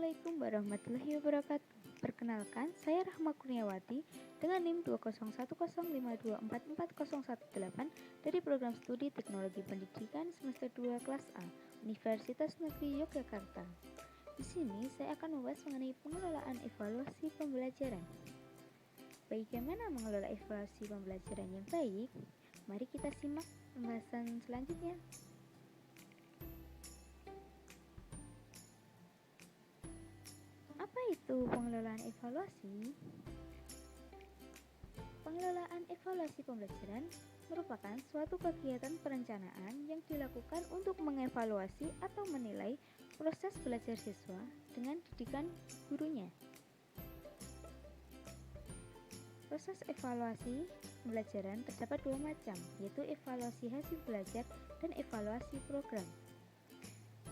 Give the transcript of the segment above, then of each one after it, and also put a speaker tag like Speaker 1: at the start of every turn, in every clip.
Speaker 1: Assalamualaikum warahmatullahi wabarakatuh. Perkenalkan, saya Rahma Kurniawati dengan NIM 2011052440118 dari Program Studi Teknologi Pendidikan Semester 2 Kelas A, Universitas Negeri Yogyakarta. Di sini saya akan membahas mengenai pengelolaan evaluasi pembelajaran. Bagaimana mengelola evaluasi pembelajaran yang baik? Mari kita simak pembahasan selanjutnya. Apa itu pengelolaan evaluasi? Pengelolaan evaluasi pembelajaran merupakan suatu kegiatan perencanaan yang dilakukan untuk mengevaluasi atau menilai proses belajar siswa dengan didikan gurunya. Proses evaluasi pembelajaran terdapat dua macam, yaitu evaluasi hasil belajar dan evaluasi program.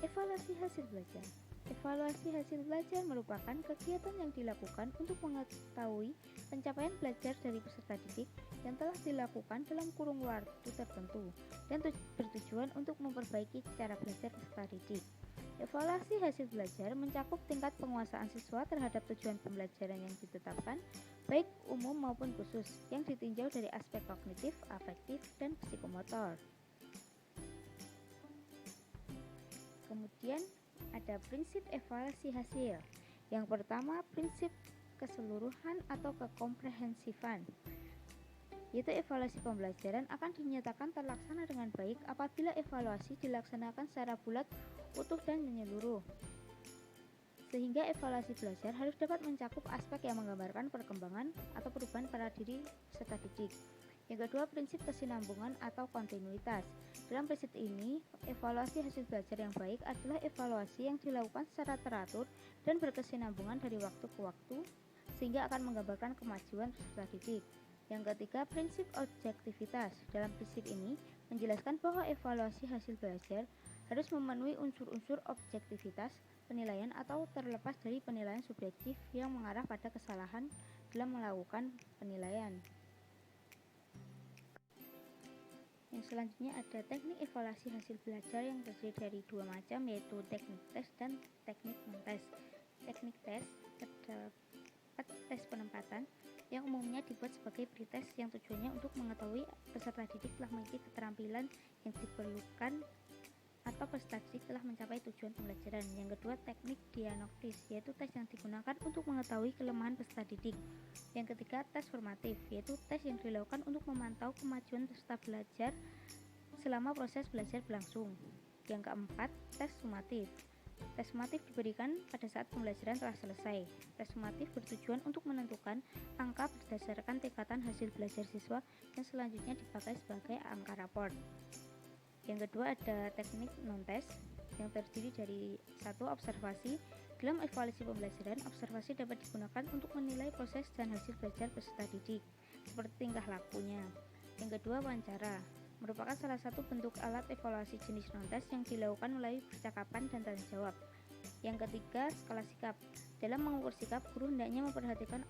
Speaker 1: Evaluasi hasil belajar. Evaluasi hasil belajar merupakan kegiatan yang dilakukan untuk mengetahui pencapaian belajar dari peserta didik yang telah dilakukan dalam kurun waktu tertentu dan bertujuan untuk memperbaiki cara belajar peserta didik. Evaluasi hasil belajar mencakup tingkat penguasaan siswa terhadap tujuan pembelajaran yang ditetapkan, baik umum maupun khusus, yang ditinjau dari aspek kognitif, afektif, dan psikomotor. Kemudian ada prinsip evaluasi hasil. Yang pertama, prinsip keseluruhan atau kekomprehensifan, yaitu evaluasi pembelajaran akan dinyatakan terlaksana dengan baik apabila evaluasi dilaksanakan secara bulat, utuh, dan menyeluruh. Sehingga evaluasi belajar harus dapat mencakup aspek yang menggambarkan perkembangan atau perubahan pada diri peserta didik. Yang kedua, prinsip kesinambungan atau kontinuitas. Dalam prinsip ini, evaluasi hasil belajar yang baik adalah evaluasi yang dilakukan secara teratur dan berkesinambungan dari waktu ke waktu, sehingga akan menggambarkan kemajuan peserta didik. Yang ketiga, prinsip objektivitas. Dalam prinsip ini, menjelaskan bahwa evaluasi hasil belajar harus memenuhi unsur-unsur objektivitas penilaian atau terlepas dari penilaian subjektif yang mengarah pada kesalahan dalam melakukan penilaian. Yang selanjutnya ada teknik evaluasi hasil belajar yang terdiri dari dua macam, yaitu teknik tes dan teknik non-tes. Teknik tes terdapat tes penempatan yang umumnya dibuat sebagai pretest yang tujuannya untuk mengetahui peserta didik telah memiliki keterampilan yang diperlukan atau peserta didik telah mencapai tujuan pembelajaran. Yang kedua, teknik diagnostis, yaitu tes yang digunakan untuk mengetahui kelemahan peserta didik. Yang ketiga, tes formatif, yaitu tes yang dilakukan untuk memantau kemajuan peserta belajar selama proses belajar berlangsung. Yang keempat, tes sumatif. Tes sumatif diberikan pada saat pembelajaran telah selesai. Tes sumatif bertujuan untuk menentukan angka berdasarkan tingkatan hasil belajar siswa yang selanjutnya dipakai sebagai angka raport. Yang kedua ada teknik non-tes yang terdiri dari satu, observasi. Dalam evaluasi pembelajaran, observasi dapat digunakan untuk menilai proses dan hasil belajar peserta didik, seperti tingkah lakunya. Yang kedua, wawancara, merupakan salah satu bentuk alat evaluasi jenis non-tes yang dilakukan melalui percakapan dan tanya jawab. Yang ketiga, skala sikap. Dalam mengukur sikap, guru hendaknya memperhatikan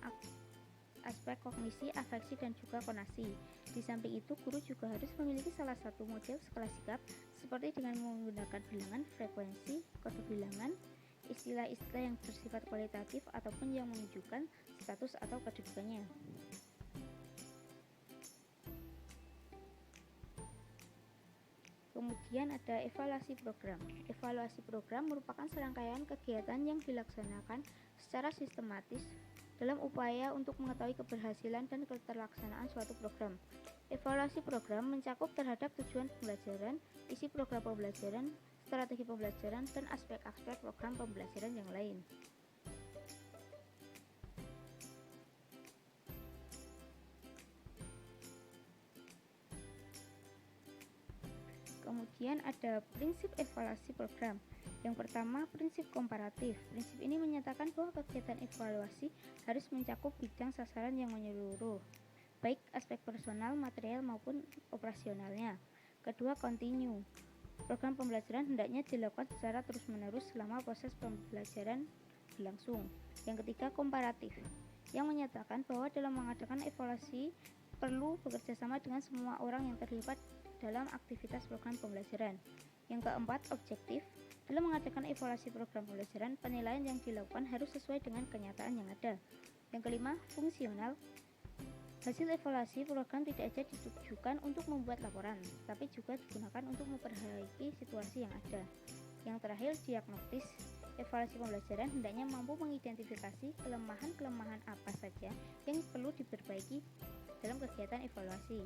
Speaker 1: aspek kognisi, afeksi, dan juga konasi. Di samping itu, guru juga harus memiliki salah satu model skala sikap, seperti dengan menggunakan bilangan, frekuensi, kode bilangan, istilah-istilah yang bersifat kualitatif ataupun yang menunjukkan status atau kedudukannya. Kemudian ada evaluasi program. Evaluasi program merupakan serangkaian kegiatan yang dilaksanakan secara sistematis dalam upaya untuk mengetahui keberhasilan dan keterlaksanaan suatu program. Evaluasi program mencakup terhadap tujuan pembelajaran, isi program pembelajaran, strategi pembelajaran, dan aspek-aspek program pembelajaran yang lain. Kemudian ada prinsip evaluasi program. Yang pertama, prinsip komparatif. Prinsip ini menyatakan bahwa kegiatan evaluasi harus mencakup bidang sasaran yang menyeluruh, baik aspek personal, material, maupun operasionalnya. Kedua, kontinu. Program pembelajaran hendaknya dilakukan secara terus-menerus selama proses pembelajaran berlangsung. Yang ketiga, komparatif, yang menyatakan bahwa dalam mengadakan evaluasi perlu bekerjasama dengan semua orang yang terlibat dalam aktivitas program pembelajaran. Yang keempat, objektif, Dalam mengadakan evaluasi program pembelajaran, penilaian yang dilakukan harus sesuai dengan kenyataan yang ada. Yang kelima, fungsional. Hasil evaluasi program tidak saja ditujukan untuk membuat laporan, tapi juga digunakan untuk memperbaiki situasi yang ada. Yang terakhir, diagnosis. Evaluasi pembelajaran hendaknya mampu mengidentifikasi kelemahan-kelemahan apa saja yang perlu diperbaiki dalam kegiatan evaluasi.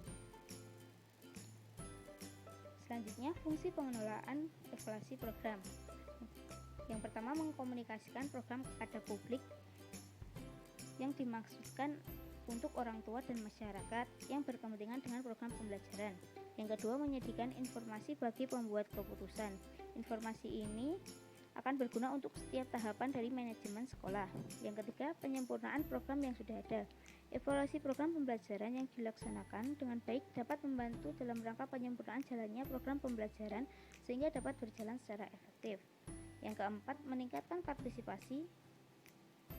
Speaker 1: Selanjutnya, fungsi pengelolaan evaluasi program. Yang pertama, mengkomunikasikan program kepada publik yang dimaksudkan untuk orang tua dan masyarakat yang berkepentingan dengan program pembelajaran. Yang kedua, menyediakan informasi bagi pembuat keputusan. Informasi ini akan berguna untuk setiap tahapan dari manajemen sekolah. Yang ketiga, penyempurnaan program yang sudah ada. Evaluasi program pembelajaran yang dilaksanakan dengan baik dapat membantu dalam rangka penyempurnaan jalannya program pembelajaran sehingga dapat berjalan secara efektif. Yang keempat, meningkatkan partisipasi.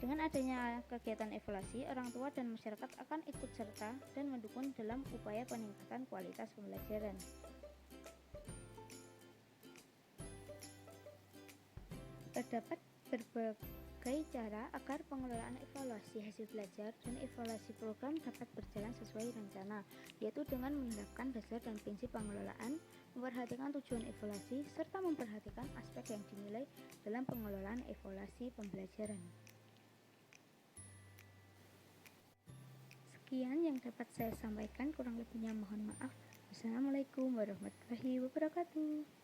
Speaker 1: Dengan adanya kegiatan evaluasi, orang tua dan masyarakat akan ikut serta dan mendukung dalam upaya peningkatan kualitas pembelajaran. Terdapat berbagai cara agar pengelolaan evaluasi hasil belajar dan evaluasi program dapat berjalan sesuai rencana, yaitu dengan menerapkan dasar dan prinsip pengelolaan, memperhatikan tujuan evaluasi, serta memperhatikan aspek yang dinilai dalam pengelolaan evaluasi pembelajaran. Sekian yang dapat saya sampaikan, kurang lebihnya mohon maaf. Wassalamualaikum warahmatullahi wabarakatuh.